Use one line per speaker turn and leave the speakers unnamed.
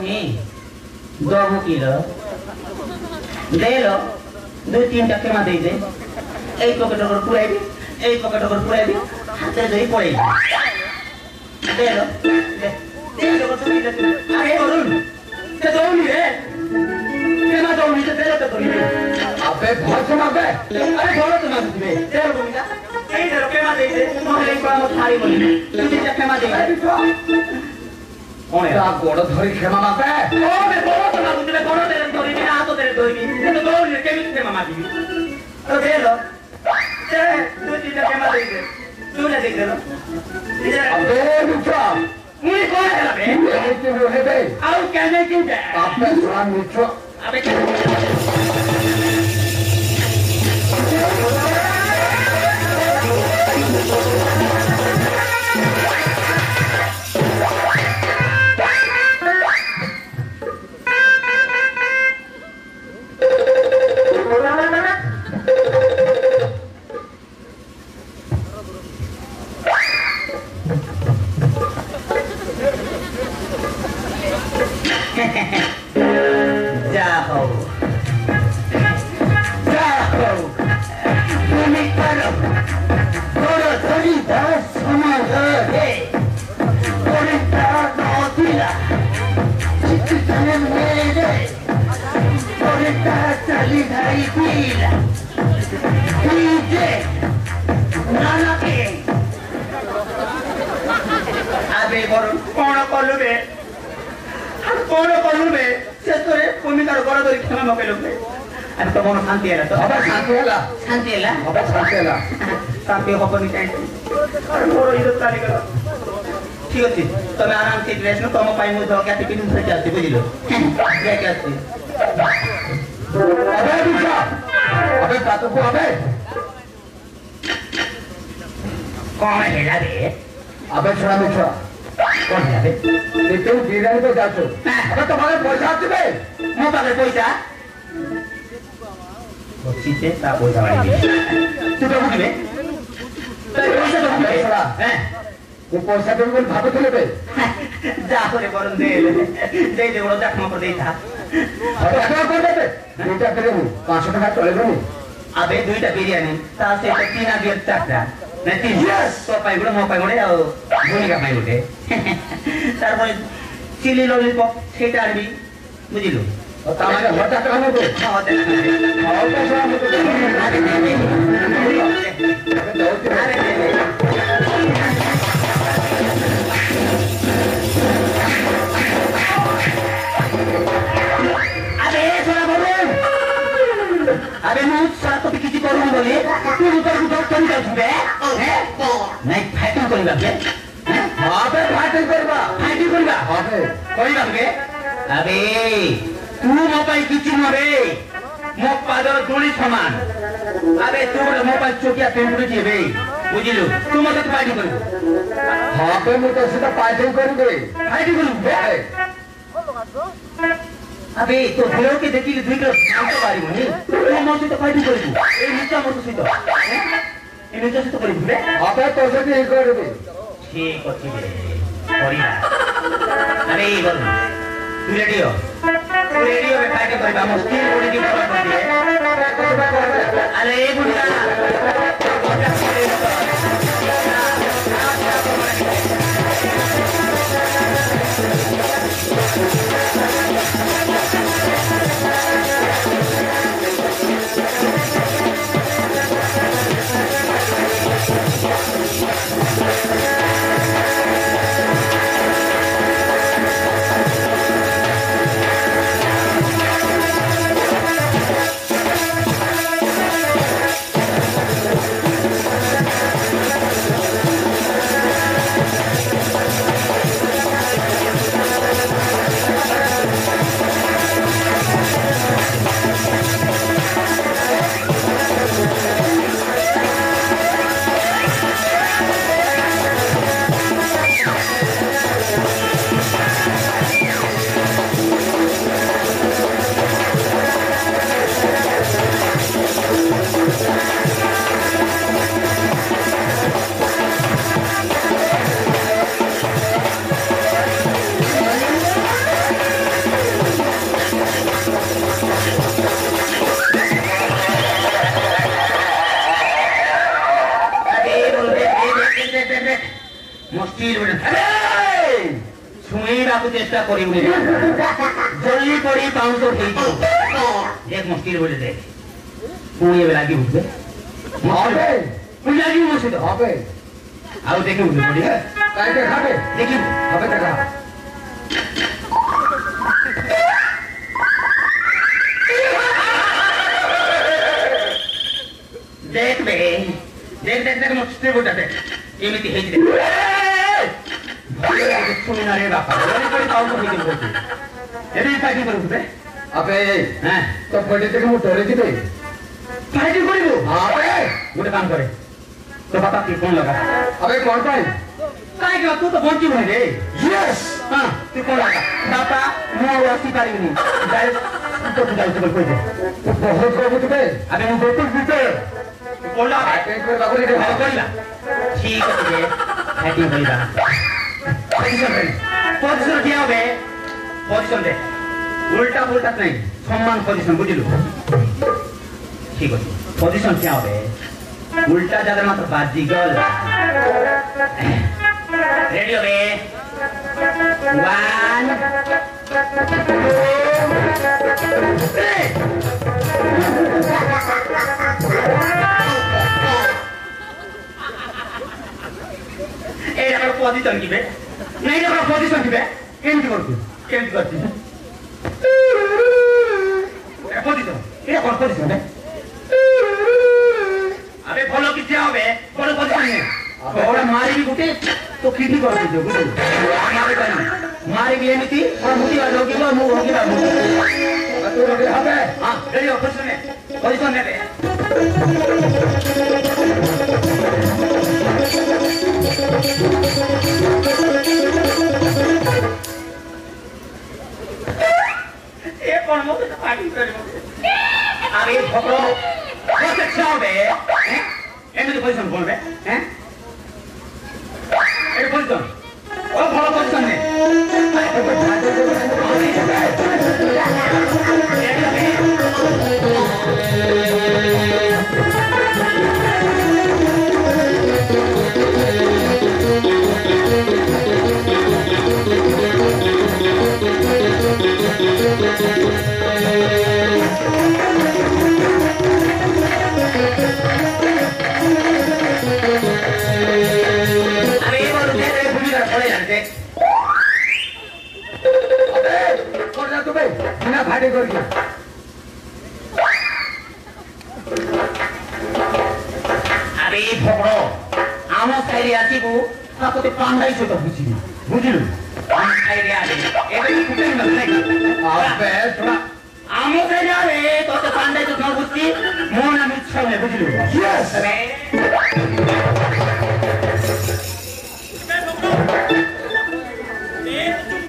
नी दबो किलो दे लो 2-3 टा केमा दे दे এই পকেট করে পুরাই দি এই পকেট করে পুরাই দি হাতে ধরে পড়ে দে লো দে লো তুমি আরে বলুন তে দৌনি রে কেনা দৌনি তে দেলো তো দৌনি আবে ভয় মারবে আরে ধরো তো না তুমি দে লো তুমি এই ধরো কেমা দে দে নহলে এই কাম ছাড়ি বলি তুমি যা কেমা দে কোনে তা গোড় ধরি ক্ষমা মারবে ও বে বড় তো না তুমি গোড় দে ধরি না হাত ধরে ধরবি তে দৌনি রে কেমি ক্ষমা মারবি আরে দে লো তে তুই যা কেমা দে দে তুই না দেখ দেলো আবে মিঠা মুই কোনে হেলা বে কে রহে বে আউ কেনে কি দে আপে সোনা মিঠা আবে शांति हबनी चाहिए और मोर इज्जत ताली करो ठीक अछि तमे आराम से ड्रेस न तम पाई मु धो के टिफिन से जाती बुझिलो जे के अछि अबे दूसरा अबे बात को अबे कौन है रे अबे छोड़ा मिठा कौन है बे तुम बिरयानी पे जाचो अबे तुम्हारे पैसा आछे मो पाके पैसा सीते ता पैसा वाली तू तो बुझबे पैसा तो बुझबे छोड़ा हैं ये पैसा तो बोल भाबे तो लेबे जा करे बरन दे दे बड़ जखमा पर देता अबे क्या कर देबे दुईटा करे मु 500 টাকা চলেবে নি আবে দুইটা বিরিয়ানি তা সে 3 আগে চারটা না 3 তো পাই গুলো মো পাই গুলো আর ভূমিকা পাই উঠে তারপরে চিলি ললিপপ সেটা আরবি বুঝিলো ও তা আমাকে হঠাৎ টাকা নেবে হ্যাঁ দে খাও তো সব মতো আরে দে আরে দে अबे मैं सारा तो किसी को नहीं बोले तू उधर उधर कौन कर चुके हैं नहीं फाइटिंग कोई बात है अबे फाइटिंग करवा अबे कोई बात है अबे तू मोबाइल किसी मरे मो पादर गोली समान अबे तू मोबाइल चोकिया पेंपुरी जेबे बुझिलु तू मते पार्टी करबो अबे मु तो सीधा पार्टी करबे फाइटिंग करबो अबे तो हेरो के देखिले 2 किलो मांस पारिबो नी तू मोसे तो फाइटिंग करबो ए नीचा मोसे सहित ए नीचा सहित करबो बे अबे तो से ही करबे ठीक अछि बे करिया अरे बोल तू रेडियो में फाइटिंग करबा मुश्किल बॉडी की बात होती है अरे ए बुढ़ा মুষ্টির বলে ছুঁইବାକୁ চেষ্টা କରିବୁନି ଜଲ୍ଦି ପଡ଼ି ପାଉଁଶ ହେଇଯିବ ଦେଖ ମୁଷ୍ଟିର ବলে ଦେଖ ପୁଣି ଏବେ ଲାଗି ବୁଝବେ
হবে
ପୁଣି ଲାଗିବୁ ମୋ ସହିତ
হবে
ଆଉ ଦେଖିବୁ ପଡ଼ି
তাই দেখাবে
ଦେଖିବୁ
হবে দেখা
দেখবে দেখ দেখ দেখ মুষ্টির বলে দেখ এମିତି ହେଇଛି ଦେଖ শুনি না রে বাপা জলদি পড়ি পাউঁশ ହେଇଯିବ বলছি ଏବେ ପାର୍ଟି କରୁଛୁ
আবে
হ্যাঁ
তো বডি থেকে মু ডরে দিবে
পার্টি করিব
আবে
ଗୋଟେ କାମ କରେ ତୋ ବାପା କି କଣ ଲଗା
আবে কোন পাই
କାହିଁକି ତୁ ତ ବଞ୍ଚିବୁ ନାହିଁ ରେ
ইয়েস
ହଁ ତୁ କଣ ଲଗା ବାପା ମୁଁ ଆଉ ଆସିପାରିବିନି ତୁ ଯାଉଛି ବୋଲି କହିଦେ
বহুত গবু দিবে
ଆବେ ମୁଁ ବହୁତ ଭିତରେ କଣ ଲଗା
আটেন্ড করে বাবু রে
ଭଲ କରିବା ଠିକ ଅଛି ରେ ଫାଇଟିଂ କରିବା ପଜିସନ ଠିଆ হবে পজিশন দে উল্টা উল্টা নাই সম্মান পজিশন বুঝিলু ঠিক আছে পজিশন কি হবে উল্টা যাদের মাত্র বাজি গল রেডি হবে 1 এই আমার পজিশন কিবে নাই আমার পজিশন কিবে কেমতি করছিস কেমতি করছিস পজিশন এটা কোন পজিশন আরে ভালো কি হবে কোন পজিশন নেই ওরা মারিবি গুটে তো কিটি করছিস বুঝলি মারে তাই মারিবি এমিতি ওরা মুটি লগিব মু লগিবা
তো রেডি হবে
হ্যাঁ রেডি পজিশন নেবে এ কোন মত পার্টি করব আরে ভগো কত চাবে এমনি পজিশন বলবে হ্যাঁ এই পজিশন ও ভালো পজিশন নে
ভাড়ে করি
আরে ভগড় আমার সাইডে আসিবু তাতে পান্ডাই ছোট বুঝিবি বুঝিলু আমার সাইডে আসে এবে কুটেন না নাই
আবে তোরা
আমার সাইডে আরে তোতে পান্ডাই ছোট বুঝছি মন আমি ইচ্ছা নেই বুঝিলু
ইয়েস
আরে